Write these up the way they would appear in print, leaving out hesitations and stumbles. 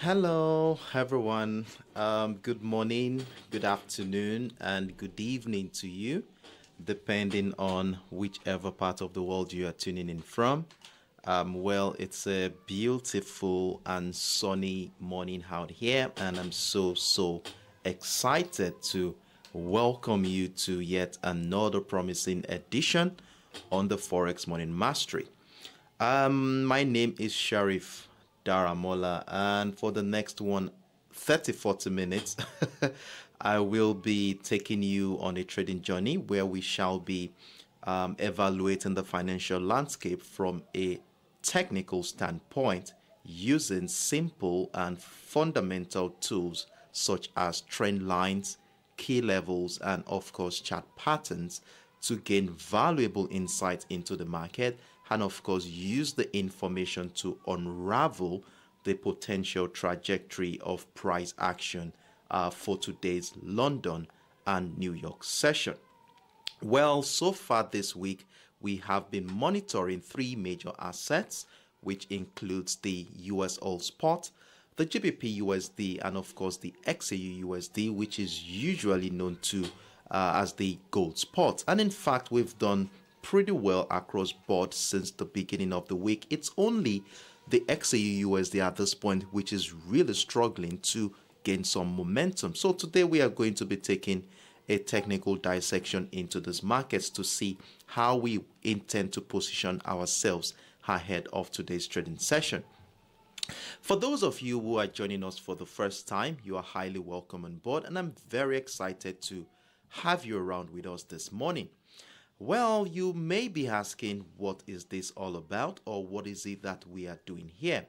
Hello, everyone. Good morning, good afternoon, and good evening to you, depending on whichever part of the world you are tuning in from. Well, it's a beautiful and sunny morning out here, and I'm so excited to welcome you to yet another promising edition on the Forex Morning Mastery. My name is Sharif Daramola, and for the next 40 minutes, I will be taking you on a trading journey where we shall be evaluating the financial landscape from a technical standpoint using simple and fundamental tools such as trend lines, key levels, and of course chart patterns to gain valuable insights into the market and of course use the information to unravel the potential trajectory of price action for today's London and New York session. Well, so far this week, we have been monitoring three major assets, which includes the USOILSPOT, the GBPUSD, and of course the XAUUSD, which is usually known to as the gold spot. And in fact, we've done pretty well across board since the beginning of the week. It's only the XAUUSD at this point which is really struggling to gain some momentum. So today we are going to be taking a technical dissection into these markets to see how we intend to position ourselves ahead of today's trading session. For those of you who are joining us for the first time, you are highly welcome on board, and I'm very excited to have you around with us this morning. Well, you may be asking, what is this all about, or what is it that we are doing here?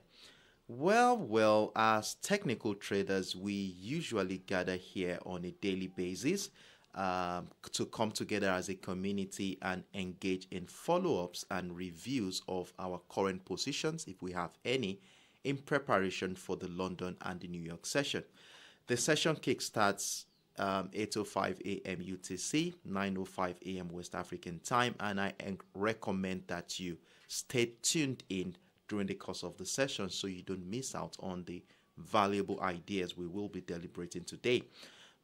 Well, as technical traders, we usually gather here on a daily basis to come together as a community and engage in follow-ups and reviews of our current positions, if we have any, in preparation for the London and the New York session. The session kickstarts 8:05 a.m. UTC, 9:05 a.m. West African time, and I recommend that you stay tuned in during the course of the session so you don't miss out on the valuable ideas we will be deliberating today.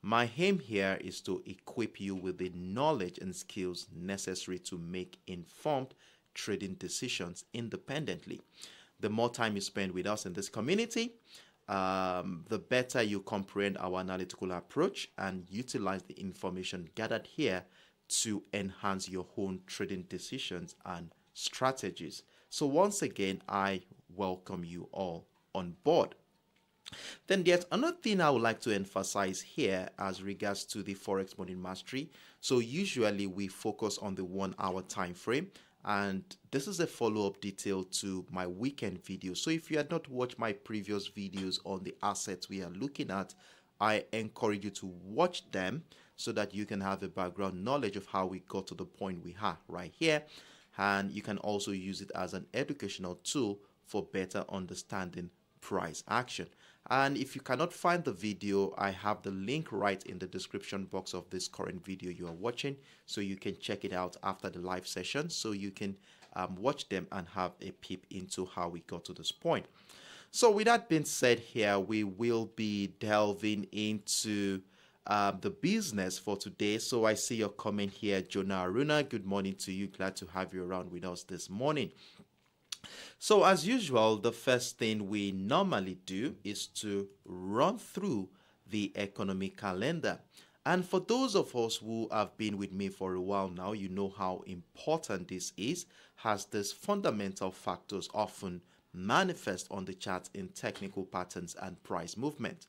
My aim here is to equip you with the knowledge and skills necessary to make informed trading decisions independently. The more time you spend with us in this community, the better you comprehend our analytical approach and utilize the information gathered here to enhance your own trading decisions and strategies. So once again, I welcome you all on board. Then there's another thing I would like to emphasize here as regards to the Forex Morning Mastery. So usually we focus on the 1 hour time frame, and this is a follow-up detail to my weekend video. So if you had not watched my previous videos on the assets we are looking at, I encourage you to watch them so that you can have a background knowledge of how we got to the point we are right here. And you can also use it as an educational tool for better understanding price action. And if you cannot find the video, I have the link right in the description box of this current video you are watching, so you can check it out after the live session, so you can watch them and have a peep into how we got to this point. So with that being said, here we will be delving into the business for today. So I see your comment here, Jonah Aruna. Good morning to you. Glad to have you around with us this morning. So as usual, the first thing we normally do is to run through the economic calendar. And for those of us who have been with me for a while now, you know how important this is, as these fundamental factors often manifest on the chart in technical patterns and price movement.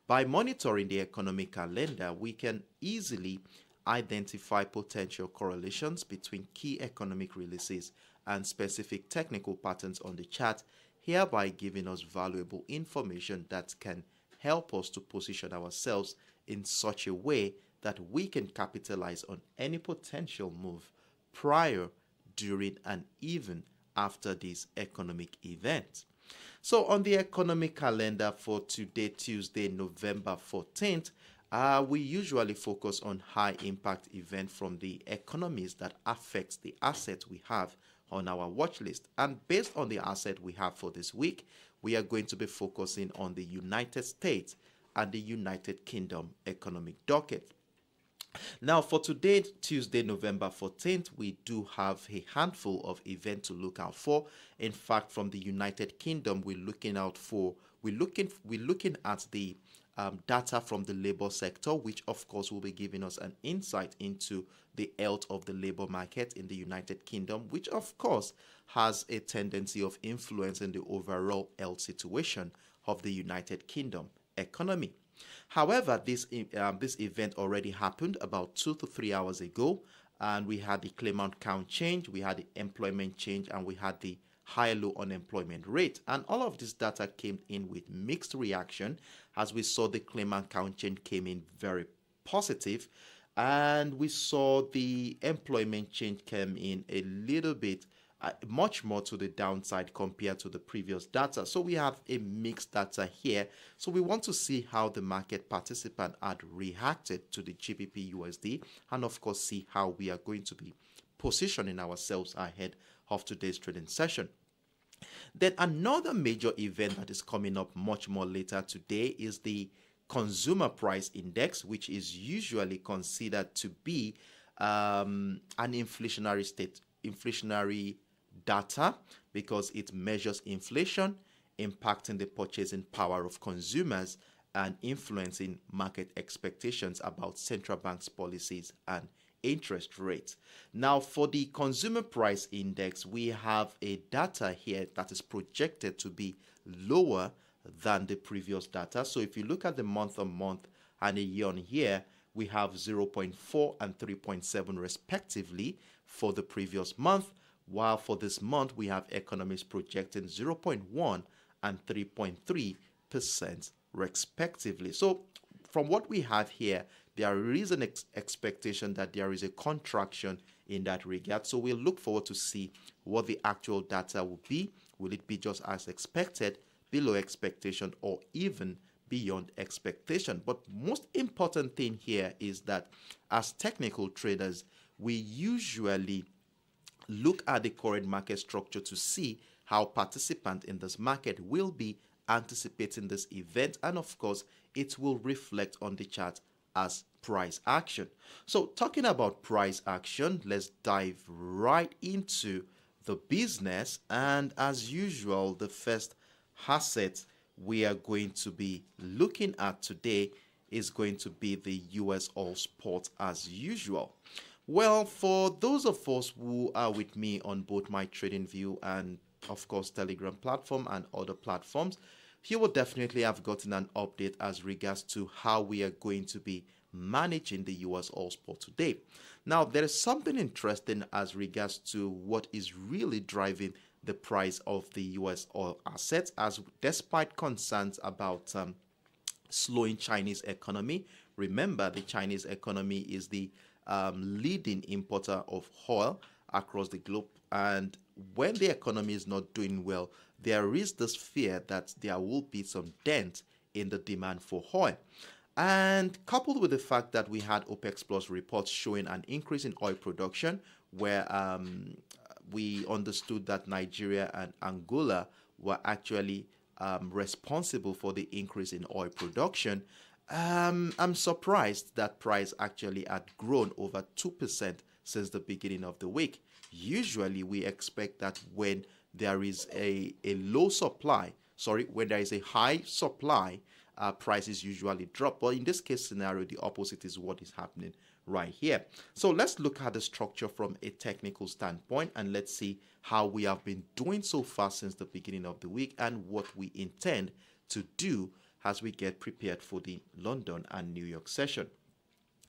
By monitoring the economic calendar, we can easily identify potential correlations between key economic releases and specific technical patterns on the chart, hereby giving us valuable information that can help us to position ourselves in such a way that we can capitalize on any potential move prior, during, and even after these economic events. So on the economic calendar for today, Tuesday, November 14th, we usually focus on high impact events from the economies that affect the assets we have on our watch list. And based on the asset we have for this week, we are going to be focusing on the United States and the United Kingdom economic docket. Now, for today, Tuesday, November 14th, we do have a handful of events to look out for. In fact, from the United Kingdom, we're looking at the data from the labor sector, which of course will be giving us an insight into the health of the labor market in the United Kingdom, which of course has a tendency of influencing the overall health situation of the United Kingdom economy. However, this event already happened about 2 to 3 hours ago, and we had the claimant count change, we had the employment change, and we had the high-low unemployment rate. And all of this data came in with mixed reaction. As we saw, the claimant count change came in very positive, and we saw the employment change came in a little bit much more to the downside compared to the previous data. So we have a mixed data here. So we want to see how the market participant had reacted to the GBPUSD, and of course see how we are going to be positioning ourselves ahead of today's trading session. Then another major event that is coming up much more later today is the consumer price index, which is usually considered to be an inflationary data, because it measures inflation, impacting the purchasing power of consumers and influencing market expectations about central banks' policies and interest rates. Now, for the consumer price index, we have a data here that is projected to be lower than the previous data. So if you look at the month-on-month and a year-on-year, we have 0.4 and 3.7 respectively for the previous month, while for this month we have economists projecting 0.1 and 3.3% respectively. So from what we have here, there is an expectation that there is a contraction in that regard. So we'll look forward to see what the actual data will be. Will it be just as expected, below expectation, or even beyond expectation? But most important thing here is that as technical traders, we usually look at the current market structure to see how participants in this market will be anticipating this event, and of course it will reflect on the chart as price action. So talking about price action, let's dive right into the business. And as usual, the first asset we are going to be looking at today is going to be the USOILSPOT as usual. Well, for those of us who are with me on both my TradingView and of course Telegram platform and other platforms, you will definitely have gotten an update as regards to how we are going to be managing the USOILSPOT today. Now, there is something interesting as regards to what is really driving the price of the US oil assets, as despite concerns about slowing Chinese economy. Remember, the Chinese economy is the leading importer of oil across the globe, and when the economy is not doing well, there is this fear that there will be some dent in the demand for oil. And coupled with the fact that we had OPEC Plus reports showing an increase in oil production, where we understood that Nigeria and Angola were actually responsible for the increase in oil production, I'm surprised that price actually had grown over 2% since the beginning of the week. Usually we expect that when there is a low supply, when there is a high supply, prices usually drop. But in this case scenario, the opposite is what is happening right here. So let's look at the structure from a technical standpoint, and let's see how we have been doing so far since the beginning of the week and what we intend to do as we get prepared for the London and New York session.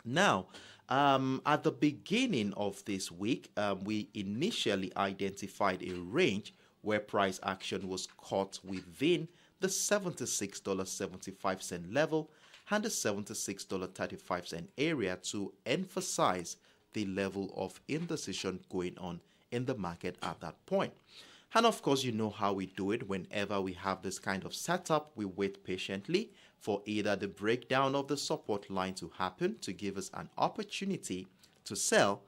Now, at the beginning of this week, we initially identified a range where price action was caught within the $76.75 level and the $76.35 area to emphasize the level of indecision going on in the market at that point. And of course, you know how we do it. Whenever we have this kind of setup, we wait patiently for either the breakdown of the support line to happen to give us an opportunity to sell,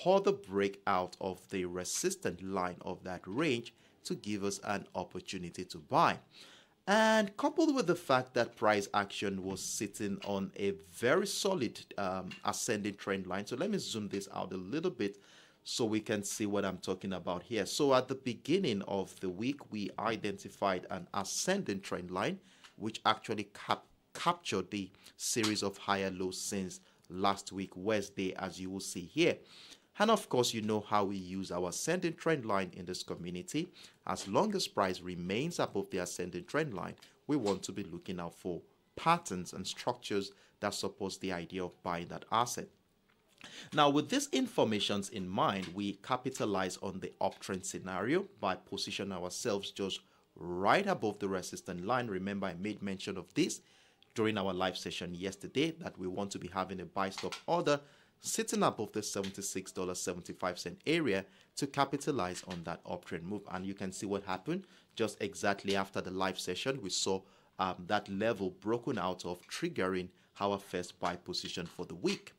or the breakout of the resistance line of that range to give us an opportunity to buy. And coupled with the fact that price action was sitting on a very solid ascending trend line. So let me zoom this out a little bit so we can see what I'm talking about here. So at the beginning of the week, we identified an ascending trend line, which actually captured the series of higher lows since last week, Wednesday, as you will see here. And of course, you know how we use our ascending trend line in this community. As long as price remains above the ascending trend line, we want to be looking out for patterns and structures that supports the idea of buying that asset. Now, with these informations in mind, we capitalize on the uptrend scenario by positioning ourselves just right above the resistance line. Remember, I made mention of this during our live session yesterday that we want to be having a buy stop order sitting above the $76.75 area to capitalize on that uptrend move. And you can see what happened just exactly after the live session. We saw that level broken out of, triggering our first buy position for the week.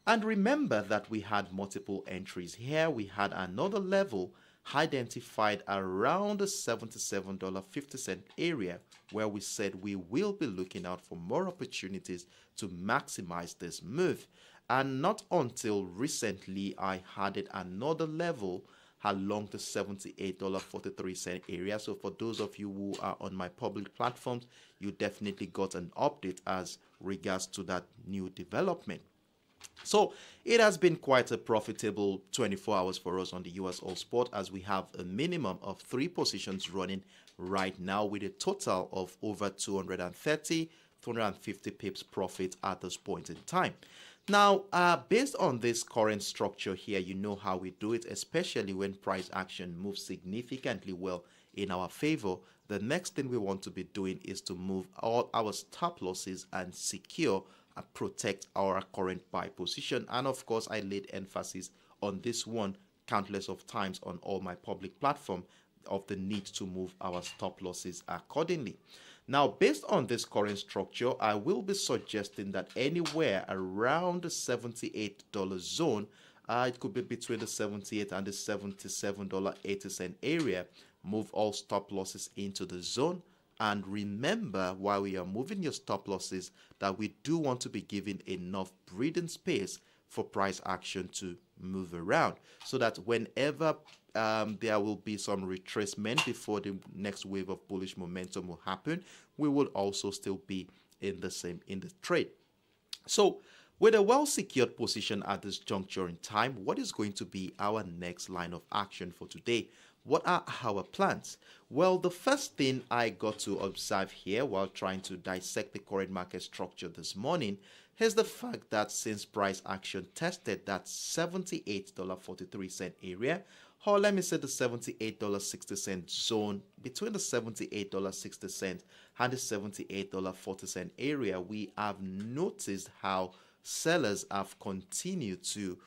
And remember that we had multiple entries here. We had another level identified around the $77.50 area where we said we will be looking out for more opportunities to maximize this move. And not until recently I added another level along the $78.43 area. So for those of you who are on my public platforms, you definitely got an update as regards to that new development. So it has been quite a profitable 24 hours for us on the USOILSPOT, as we have a minimum of 3 positions running right now with a total of over 250 pips profit at this point in time. Now, based on this current structure here, you know how we do it, especially when price action moves significantly well in our favor. The next thing we want to be doing is to move all our stop losses and secure and protect our current buy position. And of course, I laid emphasis on this one countless of times on all my public platform of the need to move our stop losses accordingly. Now, based on this current structure, I will be suggesting that anywhere around the $78 zone, it could be between the $78 and the $77.80 area, move all stop losses into the zone. And remember, while we are moving your stop losses, that we do want to be giving enough breathing space for price action to move around, so that whenever there will be some retracement before the next wave of bullish momentum will happen, we will also still be in the trade. So with a well secured position at this juncture in time, what is going to be our next line of action for today? What are our plans? Well, the first thing I got to observe here while trying to dissect the current market structure this morning is the fact that since price action tested that $78.43 area, or let me say the $78.60 zone, between the $78.60 and the $78.40 area, we have noticed how sellers have continued to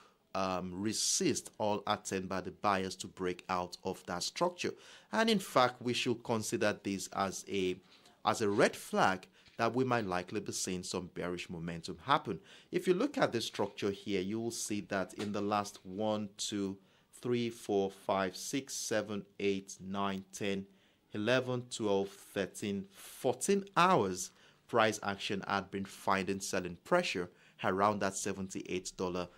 resist all attempt by the buyers to break out of that structure. And in fact, we should consider this as a red flag that we might likely be seeing some bearish momentum happen. If you look at the structure here, you will see that in the last 1, 2, 3, 4, 5, 6, 7, 8, 9, 10, 11, 12, 13, 14 hours, price action had been finding selling pressure around that $78.40,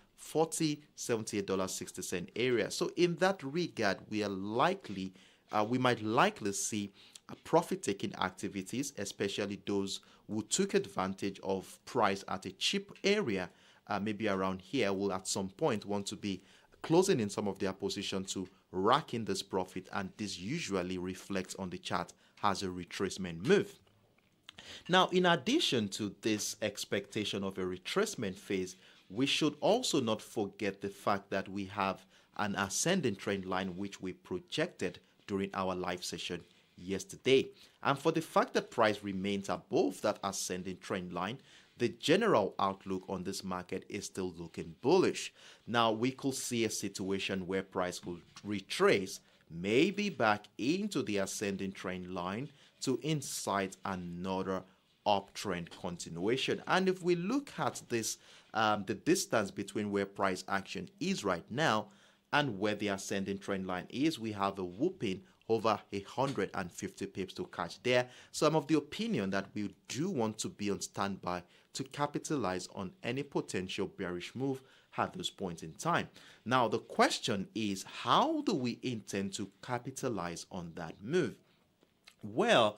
$78.60 area. So in that regard, we might likely see profit-taking activities, especially those who took advantage of price at a cheap area, maybe around here, will at some point want to be closing in some of their position to rack in this profit, and this usually reflects on the chart as a retracement move. Now, in addition to this expectation of a retracement phase, we should also not forget the fact that we have an ascending trend line which we projected during our live session yesterday. And for the fact that price remains above that ascending trend line, the general outlook on this market is still looking bullish. Now, we could see a situation where price will retrace, maybe back into the ascending trend line to incite another uptrend continuation. And if we look at this, the distance between where price action is right now and where the ascending trend line is, we have a whooping over 150 pips to catch there. So I'm of the opinion that we do want to be on standby to capitalize on any potential bearish move at this point in time. Now the question is, how do we intend to capitalize on that move? Well,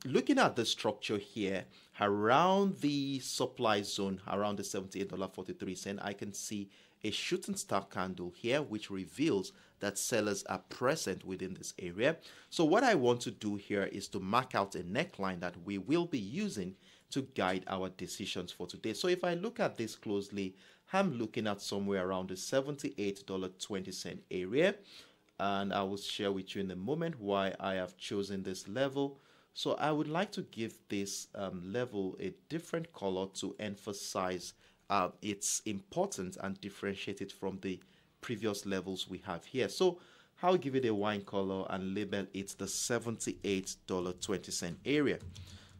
looking at the structure here around the supply zone, around the $78.43, I can see a shooting star candle here, which reveals that sellers are present within this area. So what I want to do here is to mark out a neckline that we will be using to guide our decisions for today. So if I look at this closely, I'm looking at somewhere around the $78.20 area. And I will share with you in a moment why I have chosen this level. So I would like to give this level a different color to emphasize its importance and differentiate it from the previous levels we have here. So I'll give it a wine color and label it the $78.20 area.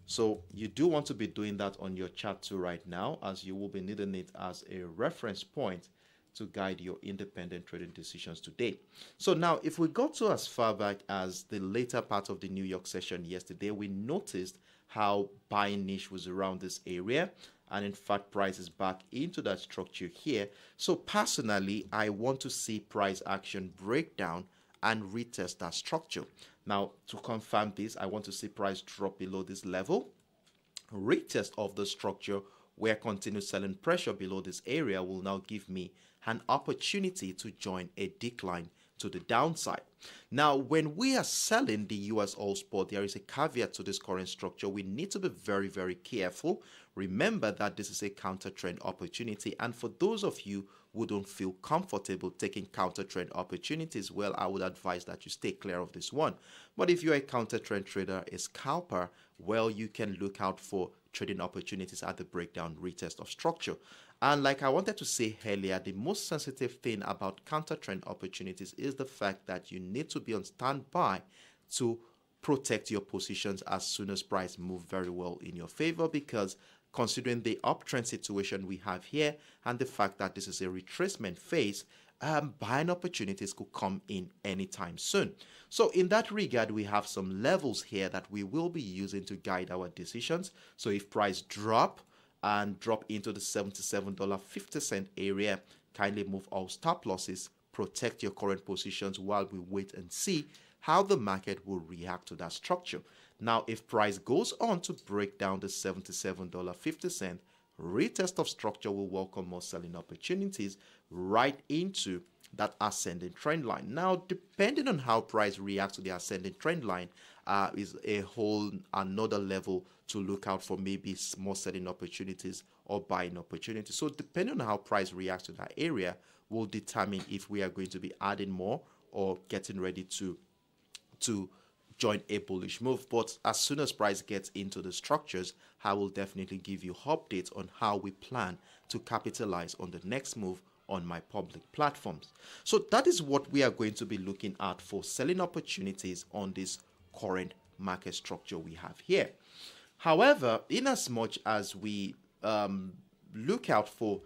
So you do want to be doing that on your chart too right now, as you will be needing it as a reference point to guide your independent trading decisions today. So now if we go to as far back as the later part of the New York session yesterday, we noticed how buying niche was around this area, and in fact price is back into that structure here. So personally, I want to see price action break down and retest that structure. Now to confirm this, I want to see price drop below this level, retest of the structure where continued selling pressure below this area will now give me an opportunity to join a decline to the downside. Now, when we are selling the US OILSPOT, there is a caveat to this current structure. We need to be very, very careful. Remember that this is a counter trend opportunity. And for those of you who don't feel comfortable taking counter trend opportunities, well, I would advise that you stay clear of this one. But if you're a counter trend trader, a scalper, well, you can look out for trading opportunities at the breakdown retest of structure. And like I wanted to say earlier, the most sensitive thing about counter trend opportunities is the fact that you need to be on standby to protect your positions as soon as price move very well in your favor, because considering the uptrend situation we have here and the fact that this is a retracement phase, buying opportunities could come in anytime soon. So in that regard, we have some levels here that we will be using to guide our decisions. So if price drop into the $77.50 area, kindly move all stop losses, protect your current positions while we wait and see how the market will react to that structure. Now, if price goes on to break down the $77.50, retest of structure will welcome more selling opportunities right into that ascending trend line. Now, depending on how price reacts to the ascending trend line, is a whole another level to look out for, maybe more selling opportunities or buying opportunities. So depending on how price reacts to that area will determine if we are going to be adding more or getting ready to join a bullish move. But as soon as price gets into the structures, I will definitely give you updates on how we plan to capitalize on the next move on my public platforms. So that is what we are going to be looking at for selling opportunities on this current market structure we have here. However, in as much as we look out for,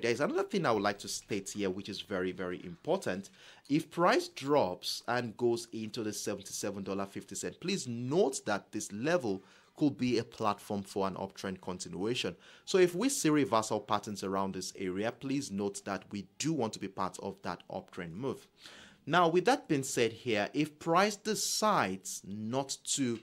there's another thing I would like to state here, which is very, very important. If price drops and goes into the $77.50, please note that this level could be a platform for an uptrend continuation. So if we see reversal patterns around this area, please note that we do want to be part of that uptrend move. Now, with that being said here, if price decides not to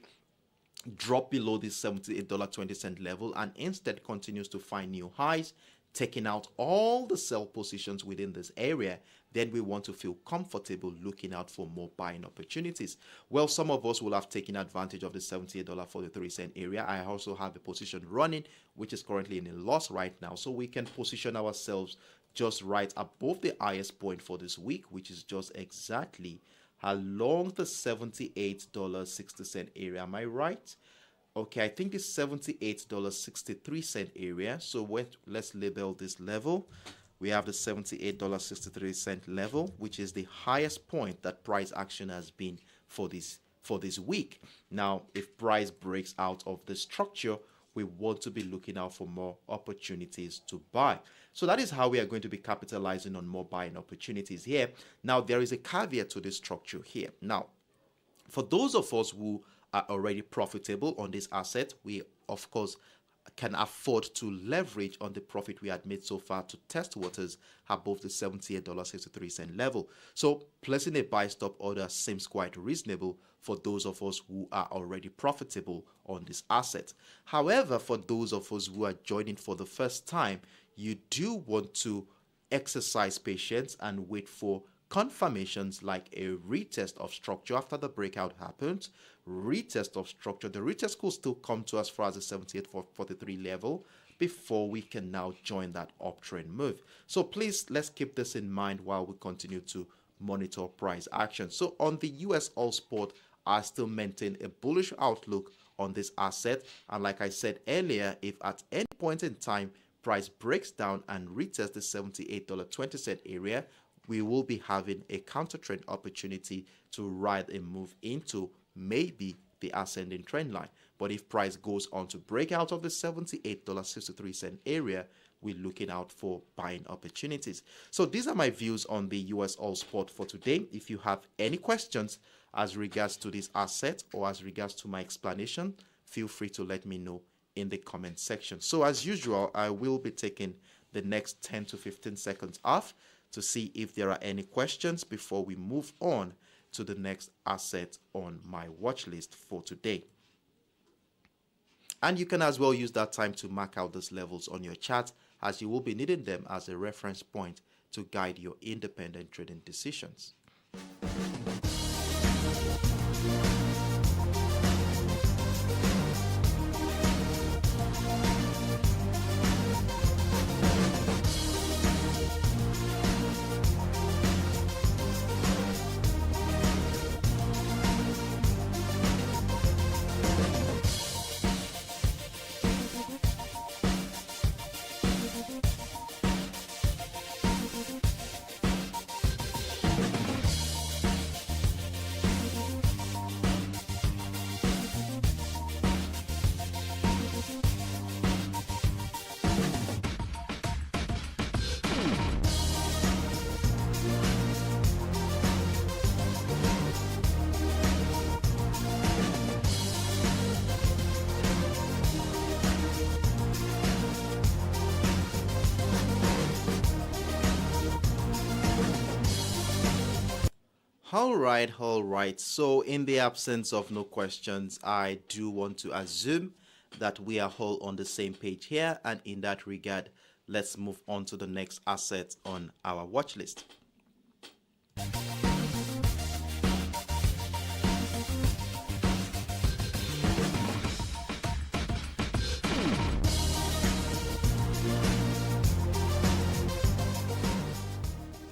drop below the $78.20 level and instead continues to find new highs, taking out all the sell positions within this area, then we want to feel comfortable looking out for more buying opportunities. Well, some of us will have taken advantage of the $78.43 area. I also have a position running, which is currently in a loss right now. So we can position ourselves just right above the highest point for this week, which is just exactly along the $78.60 area. Am I right? Okay, I think it's $78.63 area. So let's label this level. We have the $78.63 level, which is the highest point that price action has been for for this week. Now, if price breaks out of the structure, we want to be looking out for more opportunities to buy. So that is how we are going to be capitalizing on more buying opportunities here. Now, there is a caveat to this structure here. Now, for those of us who are already profitable on this asset, we of course can afford to leverage on the profit we had made so far to test waters above the $78.63 level. So placing a buy stop order seems quite reasonable for those of us who are already profitable on this asset. However, for those of us who are joining for the first time, you do want to exercise patience and wait for confirmations like a retest of structure after the breakout happens. Retest of structure, the retest could still come to us for as a 78.43 level before we can now join that uptrend move. So please, let's keep this in mind while we continue to monitor price action. So on the USOILSPOT, I still maintain a bullish outlook on this asset, and like I said earlier, if at any point in time price breaks down and retests the $78.20 area, we will be having a counter trend opportunity to ride a move into maybe the ascending trend line. But if price goes on to break out of the $78.63 area, we're looking out for buying opportunities. So these are my views on the USOILSPOT for today. If you have any questions as regards to this asset or as regards to my explanation, feel free to let me know in the comment section. So as usual, I will be taking the next 10 to 15 seconds off to see if there are any questions before we move on to the next asset on my watch list for today. And you can as well use that time to mark out those levels on your chart, as you will be needing them as a reference point to guide your independent trading decisions. All right. So in the absence of no questions, I do want to assume that we are all on the same page here. And in that regard, let's move on to the next asset on our watch list.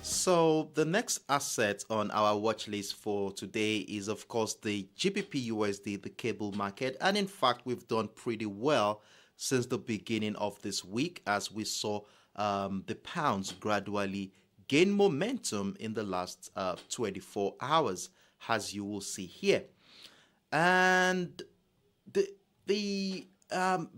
So the next asset on our watch list for today is, of course, the GBPUSD, the cable market. And in fact, we've done pretty well since the beginning of this week, as we saw the pounds gradually gain momentum in the last 24 hours, as you will see here. And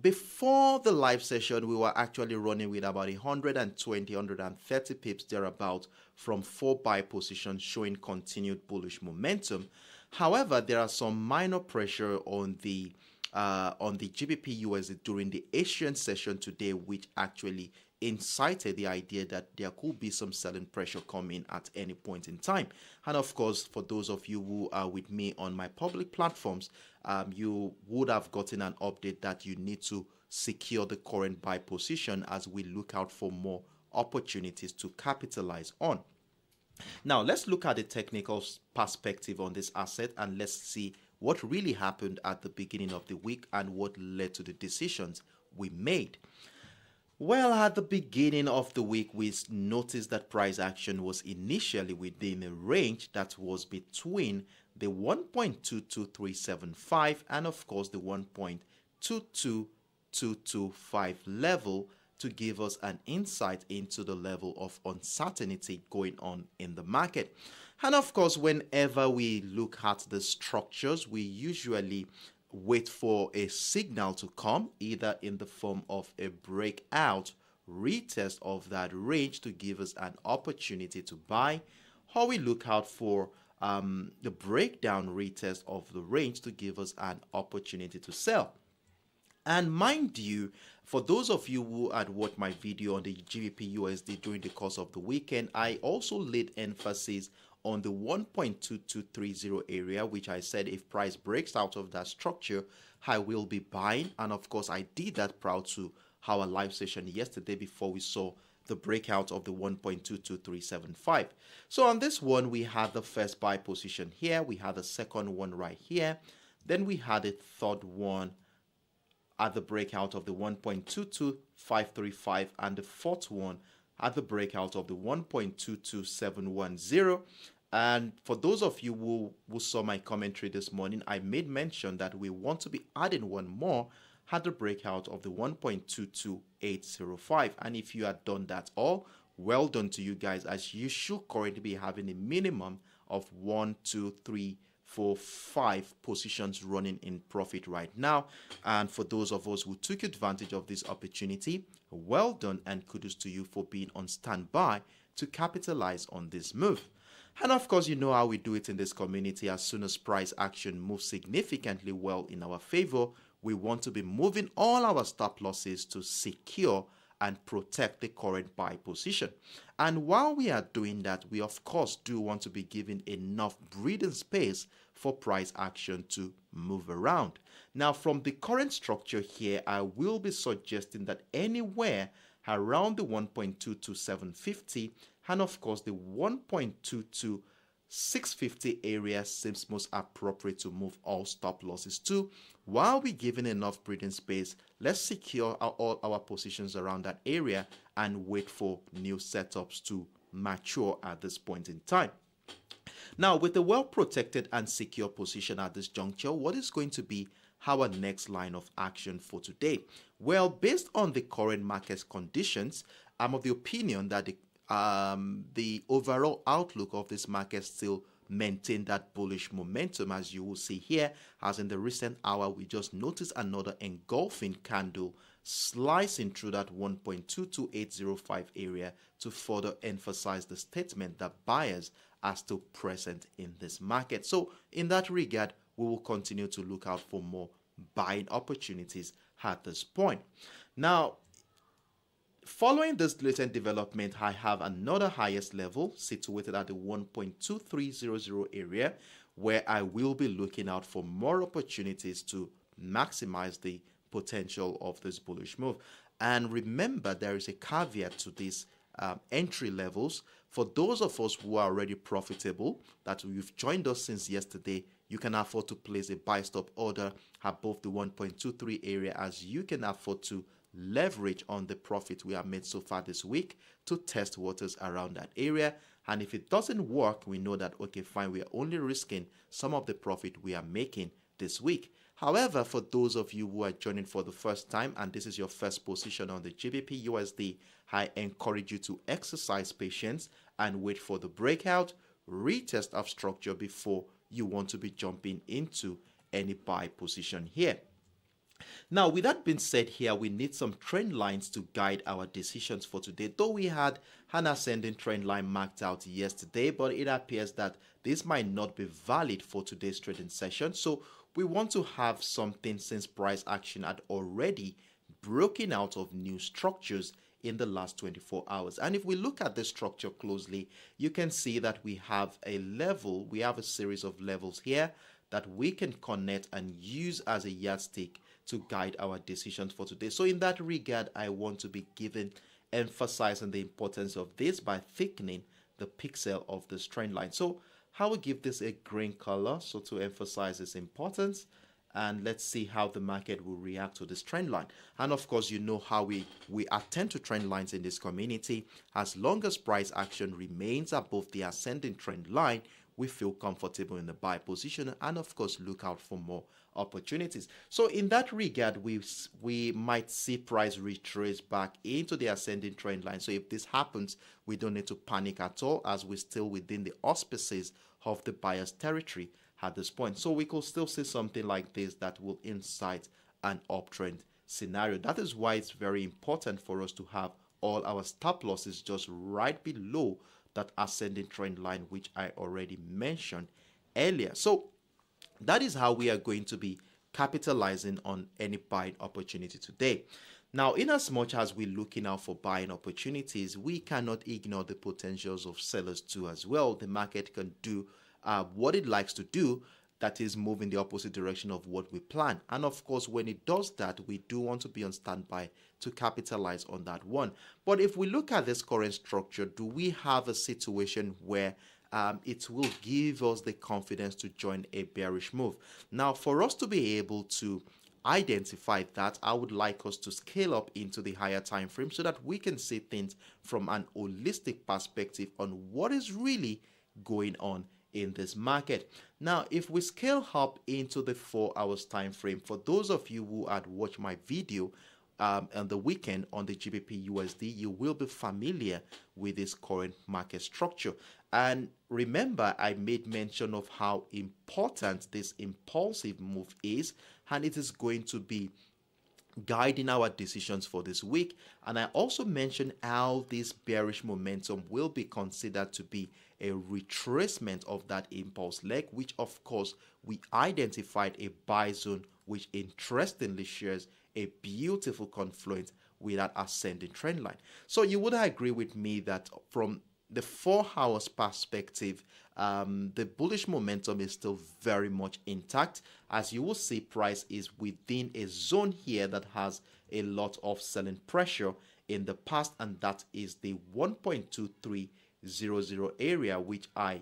before the live session, we were actually running with about 120, 130 pips thereabout from 4 buy positions, showing continued bullish momentum. However, there are some minor pressure on the GBPUSD during the Asian session today, which actually incited the idea that there could be some selling pressure coming at any point in time. And of course, for those of you who are with me on my public platforms, you would have gotten an update that you need to secure the current buy position as we look out for more opportunities to capitalize on. Now, let's look at the technical perspective on this asset, and let's see what really happened at the beginning of the week and what led to the decisions we made. Well, at the beginning of the week, we noticed that price action was initially within a range that was between the 1.22375 and, of course, the 1.22225 level to give us an insight into the level of uncertainty going on in the market. And of course, whenever we look at the structures, we usually wait for a signal to come, either in the form of a breakout retest of that range to give us an opportunity to buy, or we look out for the breakdown retest of the range to give us an opportunity to sell. And mind you, for those of you who had watched my video on the GBPUSD during the course of the weekend, I also laid emphasis on the 1.2230 area, which I said if price breaks out of that structure, I will be buying. And of course, I did that prior to our live session yesterday before we saw the breakout of the 1.22375. So on this one, we had the first buy position here. We had the second one right here. Then we had a third one at the breakout of the 1.22535 and the fourth one at the breakout of the 1.22710. And for those of you who saw my commentary this morning, I made mention that we want to be adding one more at the breakout of the 1.22805. And if you had done that all, well done to you guys, as you should currently be having a minimum of 1, 2, 3, 4, 5 positions running in profit right now. And for those of us who took advantage of this opportunity, well done and kudos to you for being on standby to capitalize on this move. And of course, you know how we do it in this community. As soon as price action moves significantly well in our favor, we want to be moving all our stop losses to secure and protect the current buy position. And while we are doing that, we of course do want to be giving enough breathing space for price action to move around. Now, from the current structure here, I will be suggesting that anywhere around the 1.22750 and of course the 1.22650 area seems most appropriate to move all stop losses to. While we're giving enough breathing space, let's secure all our positions around that area and wait for new setups to mature at this point in time. Now, with a well-protected and secure position at this juncture, what is going to be our next line of action for today? Well, based on the current market conditions, I'm of the opinion that the overall outlook of this market still maintain that bullish momentum, as you will see here. As in the recent hour, we just noticed another engulfing candle slicing through that 1.22805 area to further emphasize the statement that buyers are still present in this market. So in that regard, we will continue to look out for more buying opportunities at this point. Now, following this latest development, I have another highest level situated at the 1.2300 area where I will be looking out for more opportunities to maximize the potential of this bullish move. And remember, there is a caveat to these entry levels. For those of us who are already profitable, that you've joined us since yesterday, you can afford to place a buy stop order above the 1.23 area, as you can afford to leverage on the profit we have made so far this week to test waters around that area. And if it doesn't work, we know that, okay, fine, we are only risking some of the profit we are making this week. However, for those of you who are joining for the first time and this is your first position on the GBPUSD, I encourage you to exercise patience and wait for the breakout, retest of structure before you want to be jumping into any buy position here. Now, with that being said here, we need some trend lines to guide our decisions for today. Though we had an ascending trend line marked out yesterday, but it appears that this might not be valid for today's trading session. So we want to have something since price action had already broken out of new structures in the last 24 hours. And if we look at the structure closely, you can see that we have a level, we have a series of levels here that we can connect and use as a yardstick to guide our decisions for today. So in that regard, I want to be emphasizing the importance of this by thickening the pixel of this trend line. So I will give this a green color so to emphasize its importance, and let's see how the market will react to this trend line. And of course, you know how we attend to trend lines in this community. As long as price action remains above the ascending trend line, we feel comfortable in the buy position, and of course look out for more opportunities. So in that regard, we might see price retrace back into the ascending trend line. So if this happens, we don't need to panic at all, as we're still within the auspices of the buyer's territory at this point. So we could still see something like this that will incite an uptrend scenario. That is why it's very important for us to have all our stop losses just right below that ascending trend line, which I already mentioned earlier. So that is how we are going to be capitalizing on any buying opportunity today. Now, in as much as we're looking out for buying opportunities, we cannot ignore the potentials of sellers too as well. The market can do what it likes to do, that is move in the opposite direction of what we plan. And of course, when it does that, we do want to be on standby to capitalize on that one. But if we look at this current structure, do we have a situation where it will give us the confidence to join a bearish move? Now, for us to be able to identify that, I would like us to scale up into the higher time frame so that we can see things from an holistic perspective on what is really going on in this market. Now, if we scale up into the 4 hours time frame, for those of you who had watched my video on the weekend on the GBPUSD, you will be familiar with this current market structure. And remember, I made mention of how important this impulsive move is, and it is going to be guiding our decisions for this week. And I also mentioned how this bearish momentum will be considered to be a retracement of that impulse leg, which of course we identified a buy zone, which interestingly shares a beautiful confluence with that ascending trend line. So you would agree with me that from the 4 hours perspective, the bullish momentum is still very much intact. As you will see, price is within a zone here that has a lot of selling pressure in the past, and that is the 1.2300 area, which I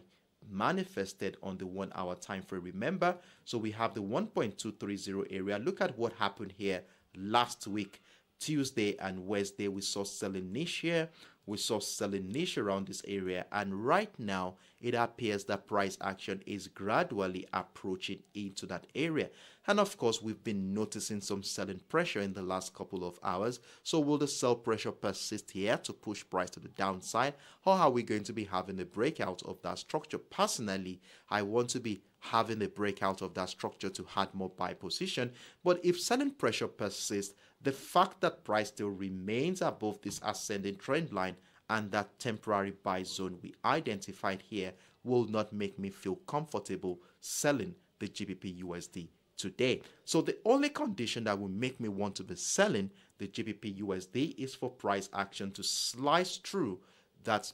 manifested on the 1 hour time frame. Remember, so we have the 1.230 area. Look at what happened here last week. Tuesday and Wednesday, we saw selling niche here. We saw selling niche around this area, and right now it appears that price action is gradually approaching into that area. And of course, we've been noticing some selling pressure in the last couple of hours. So will the sell pressure persist here to push price to the downside, or are we going to be having a breakout of that structure? Personally, I want to be having a breakout of that structure to add more buy position. But if selling pressure persists, the fact that price still remains above this ascending trend line and that temporary buy zone we identified here will not make me feel comfortable selling the GBPUSD today. So the only condition that will make me want to be selling the GBPUSD is for price action to slice through that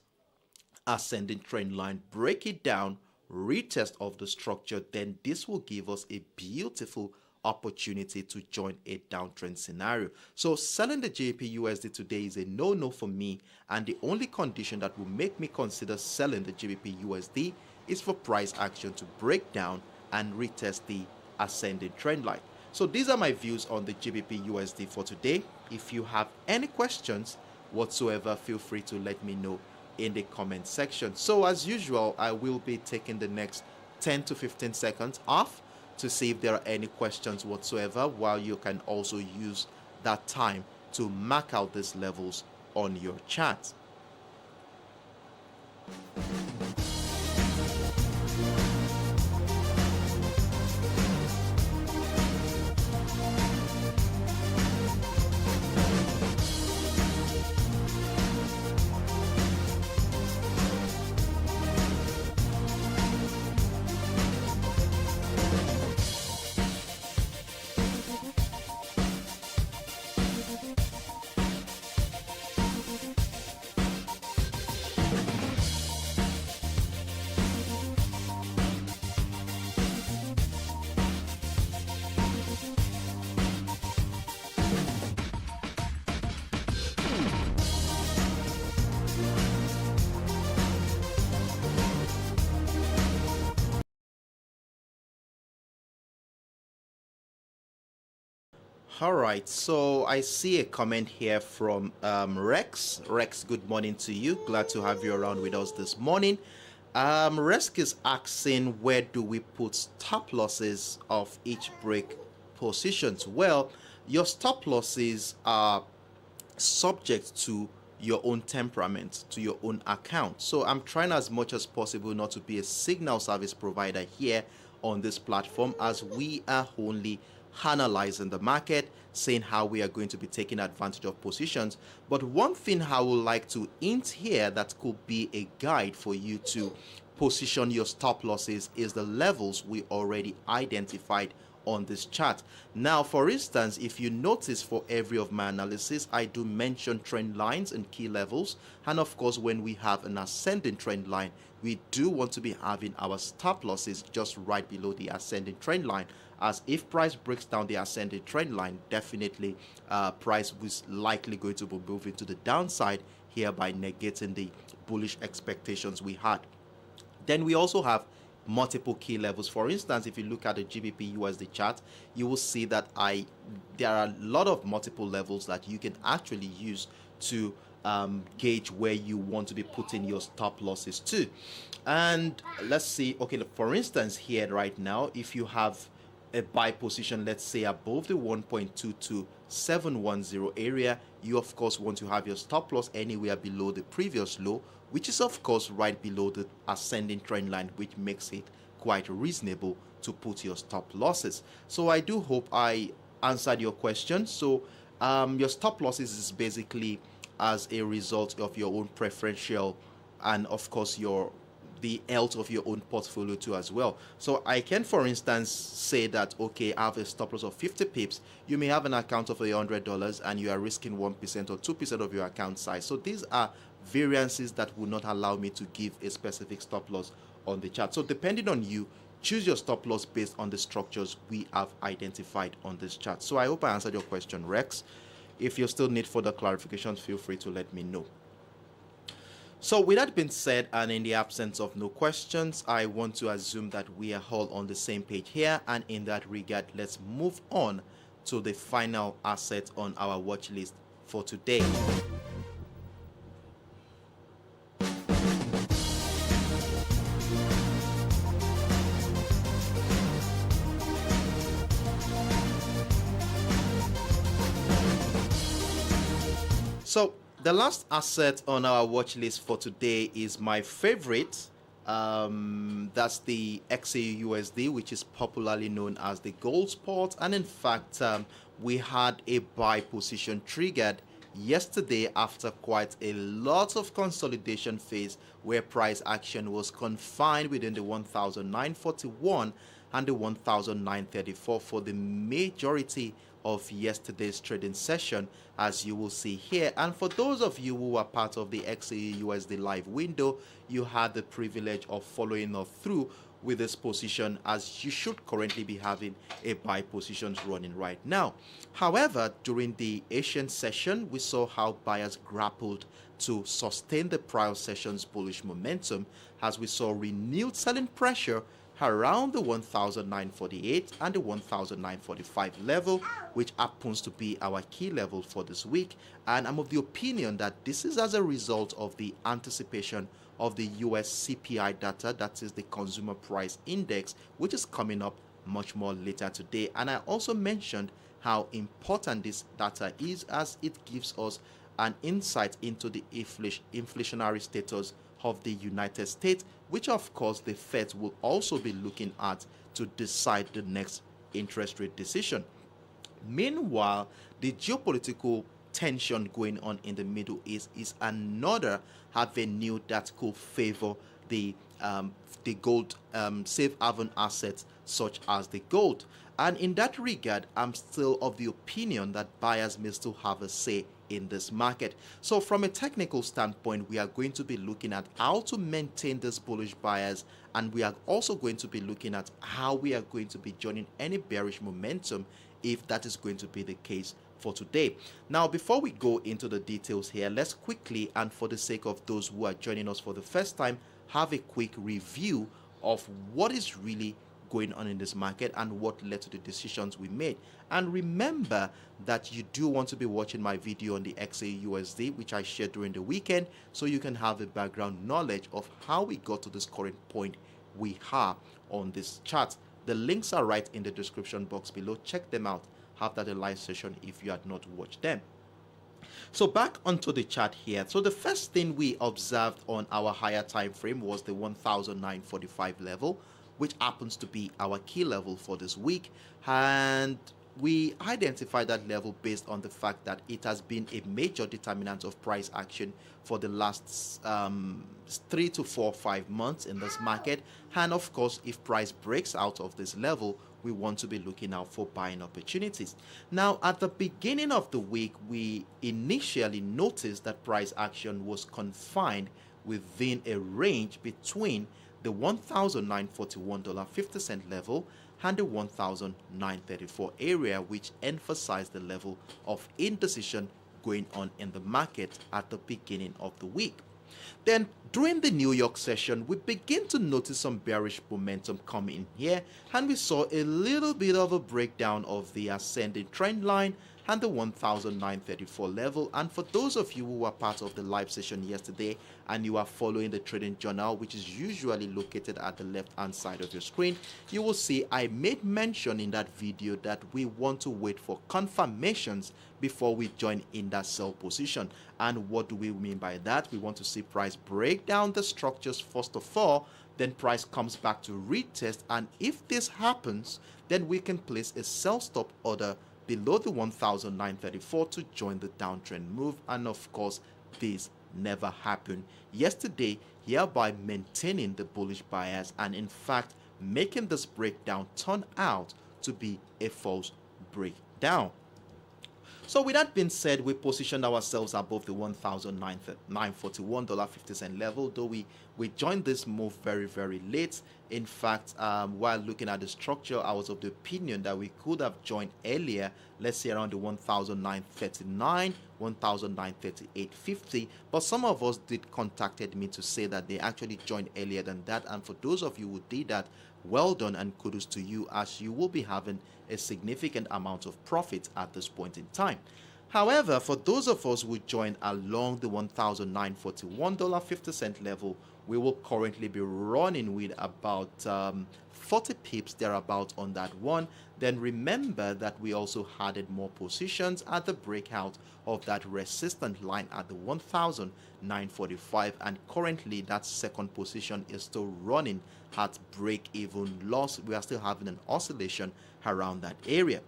ascending trend line, break it down, retest of the structure. Then this will give us a beautiful opportunity to join a downtrend scenario. So selling the GBPUSD today is a no-no for me, and the only condition that will make me consider selling the GBPUSD is for price action to break down and retest the ascending trend line. So these are my views on the GBPUSD for today. If you have any questions whatsoever, feel free to let me know in the comment section. So as usual, I will be taking the next 10 to 15 seconds off to see if there are any questions whatsoever, while you can also use that time to mark out these levels on your chart. All right, so I see a comment here from Rex. Rex, good morning to you. Glad to have you around with us this morning. Risk is asking where do we put stop losses of each break positions. Well, your stop losses are subject to your own temperament, to your own account. So I'm trying as much as possible not to be a signal service provider here on this platform, as we are only analyzing the market, saying how we are going to be taking advantage of positions. But one thing I would like to hint here that could be a guide for you to position your stop losses is the levels we already identified on this chart. Now, for instance, if you notice, for every of my analysis, I do mention trend lines and key levels, and of course when we have an ascending trend line, we do want to be having our stop losses just right below the ascending trend line, as if price breaks down the ascending trend line, definitely price was likely going to be moving to the downside, hereby negating the bullish expectations we had. Then we also have multiple key levels. For instance, if you look at the GBPUSD chart, you will see that there are a lot of multiple levels that you can actually use to gauge where you want to be putting your stop losses to. And let's see, okay, for instance, here right now, if you have a buy position, let's say above the 1.22710 area, you of course want to have your stop loss anywhere below the previous low, which is of course right below the ascending trend line, which makes it quite reasonable to put your stop losses. So I do hope I answered your question. So your stop losses is basically as a result of your own preferential and of course the health of your own portfolio too as well. So I can, for instance, say that, okay, I have a stop loss of 50 pips. You may have an account of $100 and you are risking 1% or 2% of your account size. So these are variances that will not allow me to give a specific stop loss on the chart. So depending on you, choose your stop loss based on the structures we have identified on this chart. So I hope I answered your question, Rex. If you still need further clarifications, feel free to let me know. So with that being said, and in the absence of no questions, I want to assume that we are all on the same page here, and in that regard, let's move on to the final asset on our watch list for today. So the last asset on our watch list for today is my favorite. That's the XAUUSD, which is popularly known as the gold spot. And in fact, we had a buy position triggered yesterday after quite a lot of consolidation phase, where price action was confined within the 1,941 and the 1,934 for the majority of yesterday's trading session, as you will see here. And for those of you who are part of the XAUUSD live window, you had the privilege of following us through with this position, as you should currently be having a buy positions running right now. However, during the Asian session, we saw how buyers grappled to sustain the prior session's bullish momentum, as we saw renewed selling pressure around the 1,948 and the 1,945 level, which happens to be our key level for this week. And I'm of the opinion that this is as a result of the anticipation of the US CPI data, that is the Consumer Price Index, which is coming up much more later today. And I also mentioned how important this data is, as it gives us an insight into the inflationary status of the United States, which of course the Fed will also be looking at to decide the next interest rate decision. Meanwhile, the geopolitical tension going on in the Middle East is another avenue that could favor the gold safe haven assets such as the gold. And in that regard, I'm still of the opinion that buyers may still have a say in this market. So from a technical standpoint, we are going to be looking at how to maintain this bullish bias, and we are also going to be looking at how we are going to be joining any bearish momentum if that is going to be the case for today. Now, before we go into the details here, let's quickly, and for the sake of those who are joining us for the first time, have a quick review of what is really going on in this market and what led to the decisions we made. And remember that you do want to be watching my video on the XAUUSD, which I shared during the weekend, so you can have a background knowledge of how we got to this current point we are on this chart. The links are right in the description box below. Check them out after the live session if you had not watched them. So back onto the chart here. So the first thing we observed on our higher time frame was the 1945 level, which happens to be our key level for this week, and we identified that level based on the fact that it has been a major determinant of price action for the last 3 to 4 5 months in this market. And of course, if price breaks out of this level, we want to be looking out for buying opportunities. Now, at the beginning of the week, we initially noticed that price action was confined within a range between the $1,941.50 level and the 1,934 area, which emphasized the level of indecision going on in the market at the beginning of the week. Then during the New York session, we begin to notice some bearish momentum coming in here, and we saw a little bit of a breakdown of the ascending trend line and the 1934 level. And for those of you who were part of the live session yesterday and you are following the trading journal, which is usually located at the left hand side of your screen, you will see I made mention in that video that we want to wait for confirmations before we join in that sell position. And what do we mean by that? We want to see price break down the structures first of all, then price comes back to retest, and if this happens, then we can place a sell stop order below the 1934 to join the downtrend move. And of course, this never happened yesterday, hereby maintaining the bullish bias and in fact making this breakdown turn out to be a false breakdown. So with that being said, we positioned ourselves above the $1,941.50 level, though we joined this move very, very late. In fact, while looking at the structure, I was of the opinion that we could have joined earlier, let's say around the 1,939, 1,938.50. But some of us did contacted me to say that they actually joined earlier than that. And for those of you who did that, well done and kudos to you, as you will be having a significant amount of profit at this point in time. However, for those of us who joined along the $1,941.50 level, we will currently be running with about 40 pips thereabout on that one. Then remember that we also added more positions at the breakout of that resistant line at the 1,945, and currently that second position is still running at break-even loss. We are still having an oscillation around that area.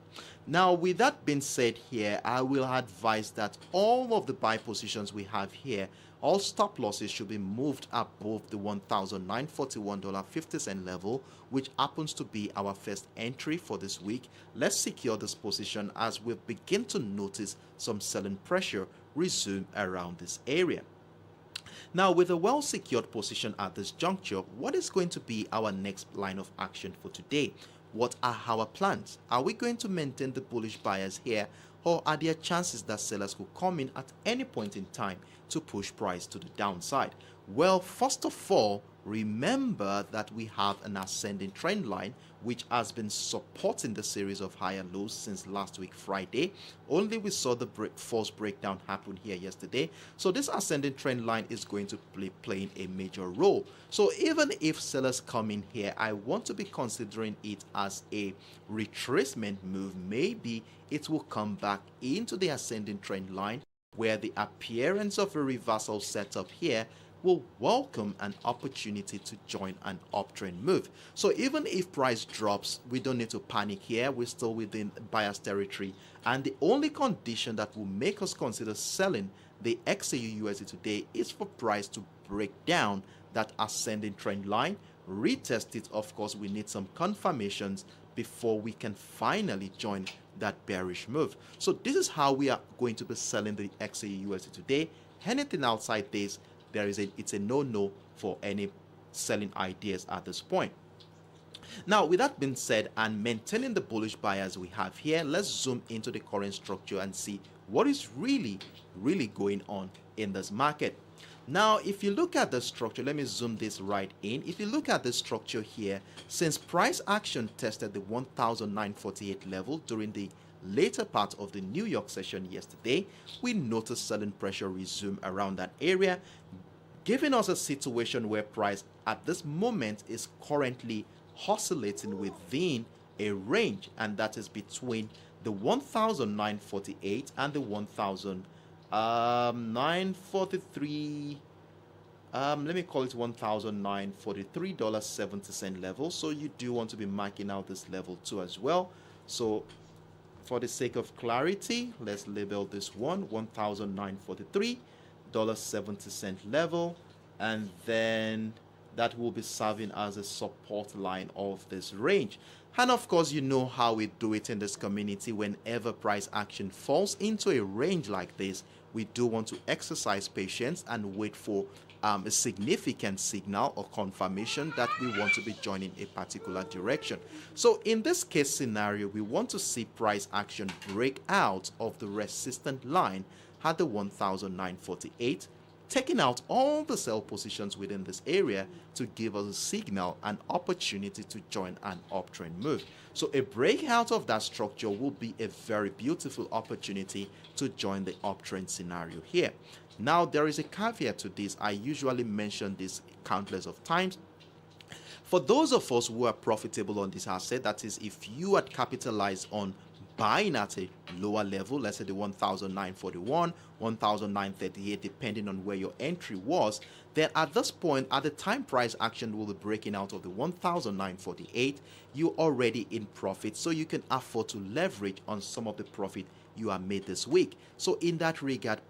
Now, with that being said here, I will advise that all of the buy positions we have here, all stop losses should be moved above the $1,941.50 level, which happens to be our first entry for this week. Let's secure this position as we begin to notice some selling pressure resume around this area. Now, with a well-secured position at this juncture, what is going to be our next line of action for today? What are our plans? Are we going to maintain the bullish bias here, or are there chances that sellers could come in at any point in time to push price to the downside? Well, first of all, remember that we have an ascending trend line which has been supporting the series of higher lows since last week Friday. Only we saw the false breakdown happen here yesterday. So this ascending trend line is going to be playing a major role. So even if sellers come in here, I want to be considering it as a retracement move. Maybe it will come back into the ascending trend line, where the appearance of a reversal setup here will welcome an opportunity to join an uptrend move. So even if price drops, we don't need to panic here. We're still within bias territory, and the only condition that will make us consider selling the XAUUSD today is for price to break down that ascending trend line, retest it. Of course, we need some confirmations before we can finally join that bearish move. So this is how we are going to be selling the XAUUSD today. Anything outside this, it's a no-no for any selling ideas at this point. Now, with that being said, and maintaining the bullish bias we have here, let's zoom into the current structure and see what is really going on in this market. Now, if you look at the structure, let me zoom this right in. If you look at the structure here, since price action tested the 1,948 level during the later part of the New York session yesterday, we noticed selling pressure resume around that area, giving us a situation where price at this moment is currently oscillating within a range, and that is between the 1,948 and the 1,943. Let me call it $1,943.70 level. So you do want to be marking out this level too as well. So for the sake of clarity, let's label this one $1,943.70 level, and then that will be serving as a support line of this range. And of course, you know how we do it in this community. Whenever price action falls into a range like this, we do want to exercise patience and wait for a significant signal or confirmation that we want to be joining a particular direction. So in this case scenario, we want to see price action break out of the resistant line at the 1,948, taking out all the sell positions within this area to give us a signal and opportunity to join an uptrend move. So a breakout of that structure will be a very beautiful opportunity to join the uptrend scenario here. Now, there is a caveat to this. I usually mention this countless of times. For those of us who are profitable on this asset, that is, if you had capitalized on buying at a lower level, let's say the 1,941, 1,938, depending on where your entry was, then at this point, at the time price action will be breaking out of the 1,948, you're already in profit, so you can afford to leverage on some of the profit you have made this week. So in that regard,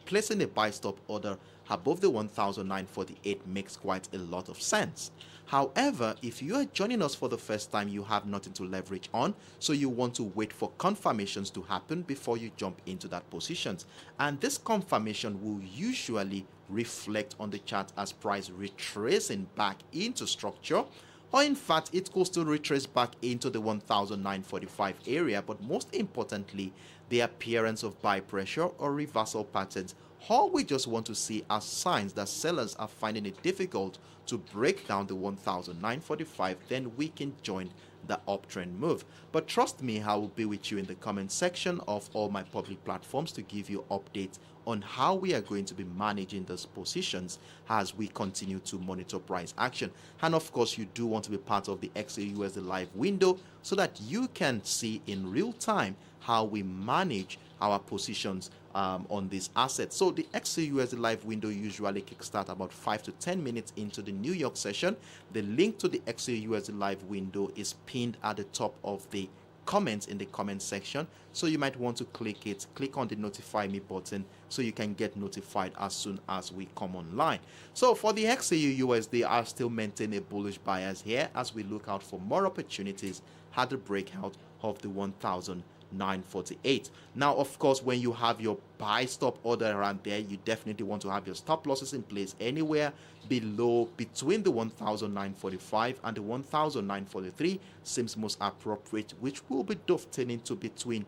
placing a buy stop order above the 1,948 makes quite a lot of sense. However, if you are joining us for the first time, you have nothing to leverage on, so you want to wait for confirmations to happen before you jump into that positions. And this confirmation will usually reflect on the chart as price retracing back into structure, or in fact, it could still retrace back into the 1,945 area, but most importantly, the appearance of buy pressure or reversal patterns. All we just want to see are signs that sellers are finding it difficult to break down the 1,945, then we can join the uptrend move. But trust me, I will be with you in the comment section of all my public platforms to give you updates on how we are going to be managing those positions as we continue to monitor price action. And of course, you do want to be part of the XAUUSD live window so that you can see in real time how we manage our positions on these assets. So the XAUUSD live window usually kickstart about 5 to 10 minutes into the New York session. The link to the XAUUSD live window is pinned at the top of the comments in the comment section, so you might want to click it. Click on the notify me button so you can get notified as soon as we come online. So for the XAUUSD, I still maintain a bullish bias here as we look out for more opportunities at the breakout of the 1,948. Now, of course, when you have your buy stop order around there, you definitely want to have your stop losses in place anywhere between the 1,945 and the 1,943 seems most appropriate, which will be dovetailing to between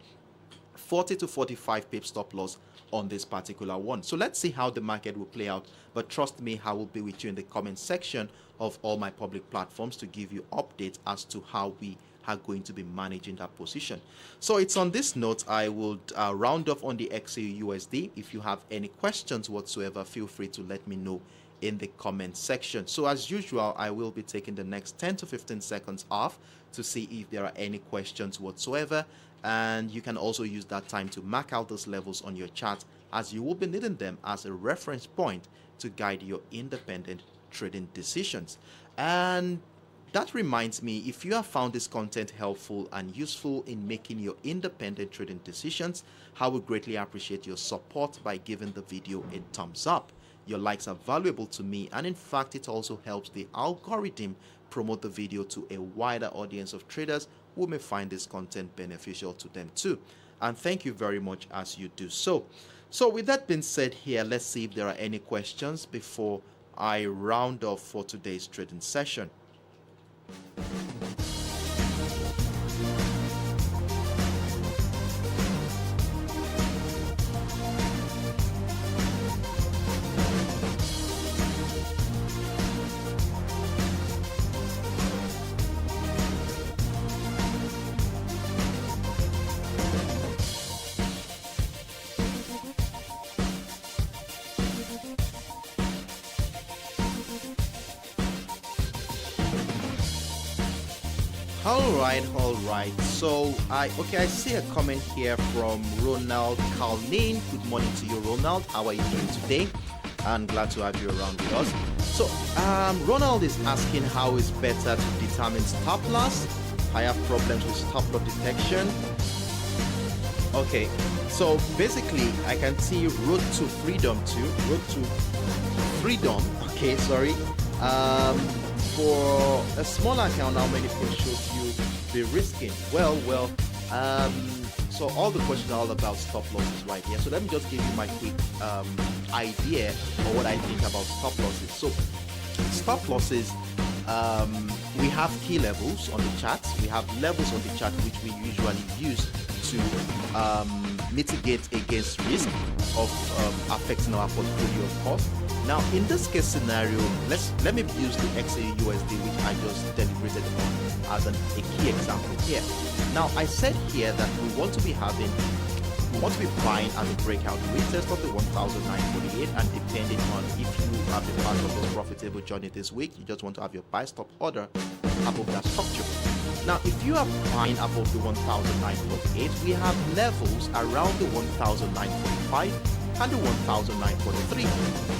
40 to 45 pip stop loss on this particular one. So let's see how the market will play out, but trust me, I will be with you in the comment section of all my public platforms to give you updates as to how we are going to be managing that position. So it's on this note I would round off on the XAUUSD. If you have any questions whatsoever, feel free to let me know in the comment section. So as usual, I will be taking the next 10 to 15 seconds off to see if there are any questions whatsoever, and you can also use that time to mark out those levels on your chart, as you will be needing them as a reference point to guide your independent trading decisions. And that reminds me, if you have found this content helpful and useful in making your independent trading decisions, I would greatly appreciate your support by giving the video a thumbs up. Your likes are valuable to me, and in fact, it also helps the algorithm promote the video to a wider audience of traders who may find this content beneficial to them too. And thank you very much as you do so. So with that being said here, let's see if there are any questions before I round off for today's trading session. All right. So I see a comment here from Ronald Kalnin. Good morning to you, Ronald. How are you doing today? I'm glad to have you around with us. So Ronald is asking how it's better to determine stop loss. I have problems with stop loss detection. Okay, so basically I can see road to freedom. Okay, sorry. For a small account, how many pips should you be risking? So all the questions are all about stop losses right here. So let me just give you my quick idea of what I think about stop losses. So stop losses, we have key levels on the chart. We have levels on the chart which we usually use to mitigate against risk of affecting our portfolio, of course. Now, in this case scenario, let me use the XAUUSD, which I just deliberated on as a key example here. Now, I said here that we want to be buying at a breakout retest of the 1,948, and depending on if you have been part of this profitable journey this week, you just want to have your buy stop order above that structure. Now, if you are buying above the 1,948, we have levels around the 1,945 and the 1,943.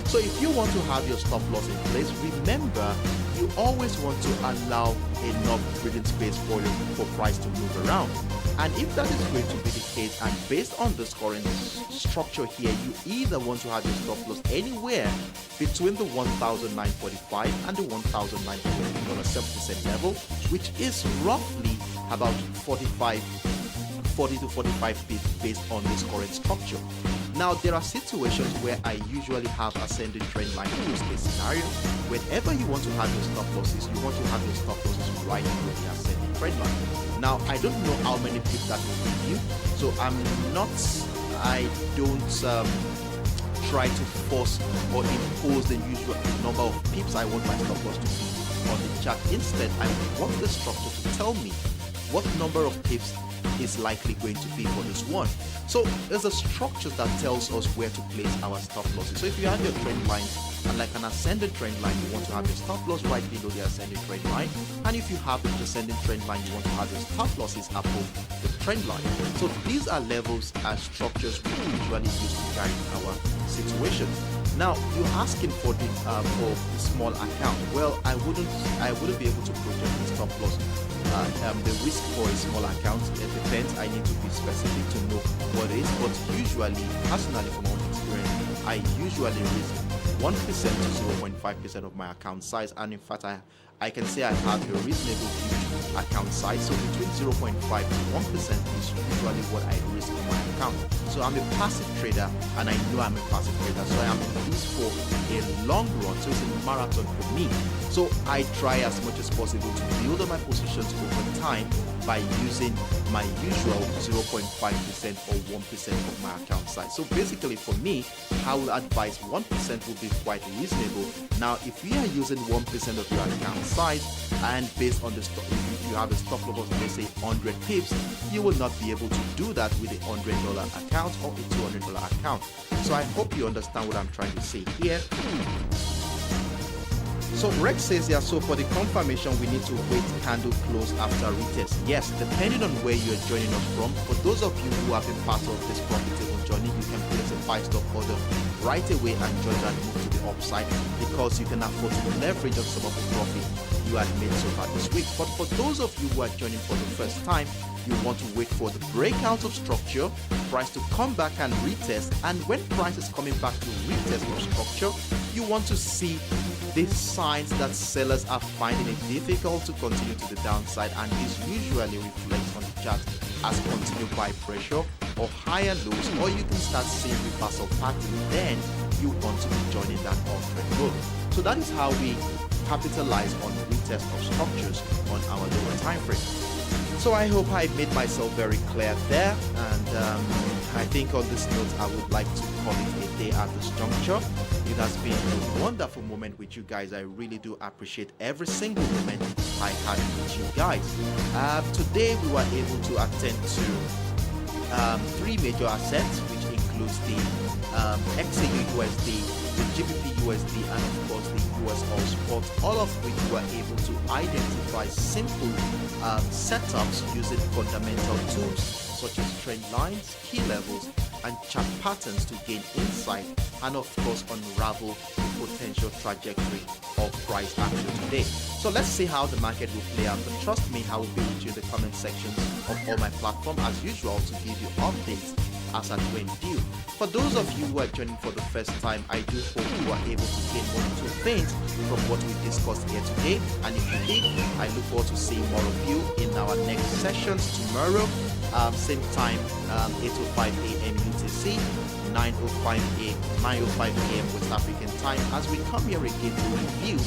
So if you want to have your stop loss in place, remember you always want to allow enough breathing space for price to move around. And if that is going to be the case, and based on this current structure here, you either want to have your stop loss anywhere between the 1,945 and the 1,943 on a 7% level, which is roughly about 40 to 45 pips based on this current structure. Now, there are situations where I usually have ascending trend line in this case scenario. Whenever you want to have your stop losses, you want to have your stop losses right below the ascending trend line. Now, I don't know how many pips that will give you, so I don't try to force or impose the usual number of pips I want my stop loss to be on the chart. Instead, I want the structure to tell me what number of pips is likely going to be for this one. So there's a structure that tells us where to place our stop losses. So if you have your trend line and like an ascending trend line, you want to have your stop loss right below the ascending trend line. And if you have a descending trend line, you want to have your stop losses above the trend line. So these are levels and structures we usually use to guide our situation. Now, you're asking for the small account. Well, I wouldn't be able to project the stop loss. The risk for a small account, it depends. I need to be specific to know what it is, but usually, personally, from my own experience, I usually risk 1% to 0.5% of my account size, and in fact, I can say I have a reasonable huge account size. So between 0.5 to 1% is usually what I risk on my account. So I'm a passive trader, and I know I'm a passive trader, so I am in this for a long run. So it's a marathon for me. So I try as much as possible to build on my positions over time by using my usual 0.5% or 1% of my account size. So basically for me, I will advise 1% will be quite reasonable. Now, if you are using 1% of your account size, and based on the stop, if you have a stop loss of let's say 100 pips, you will not be able to do that with a $100 account or a $200 account. So I hope you understand what I'm trying to say here. So Rex says here, so for the confirmation, we need to wait candle close after retest. Yes, depending on where you're joining us from. For those of you who have been part of this profitable journey, you can place a buy stop order right away and join that move to the upside, because you can afford to leverage on some of the profit you had made so far this week. But for those of you who are joining for the first time, you want to wait for the breakout of structure, price to come back and retest, and when price is coming back to retest of structure, you want to see the signs that sellers are finding it difficult to continue to the downside, and this usually reflects on the chart as continued buy pressure or higher lows, or you can start seeing reversal pattern. Then you want to be joining that uptrend move. So that is how we capitalize on retest of structures on our lower time frame. So I hope I made myself very clear there, and I think on this note I would like to call it a day at this juncture. It has been a wonderful moment with you guys. I really do appreciate every single moment I had with you guys. Today we were able to attend to 3 major assets, which include includes the XAUUSD, the GBPUSD, and of course the USOILSPOT, all of which were able to identify simple setups using fundamental tools such as trend lines, key levels, and chart patterns to gain insight and of course unravel the potential trajectory of price action today. So let's see how the market will play out. But trust me, I will be with you in the comment sections of all my platform as usual to give you updates as and when due. For those of you who are joining for the first time, I do hope you are able to gain one or two things from what we discussed here today. And if you did, I look forward to seeing more of you in our next sessions tomorrow, same time, 8:05 a.m. UTC, 9:05 a.m. West African time, as we come here again to review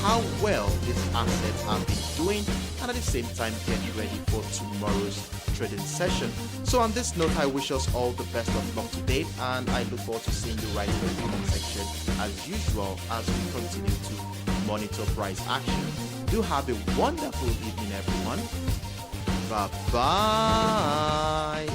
how well these assets have been doing and at the same time get ready for tomorrow's trading session. So on this note, I wish us all the best of luck today, and I look forward to seeing you right in the comment section as usual as we continue to monitor price action. Do have a wonderful evening, everyone. Bye bye.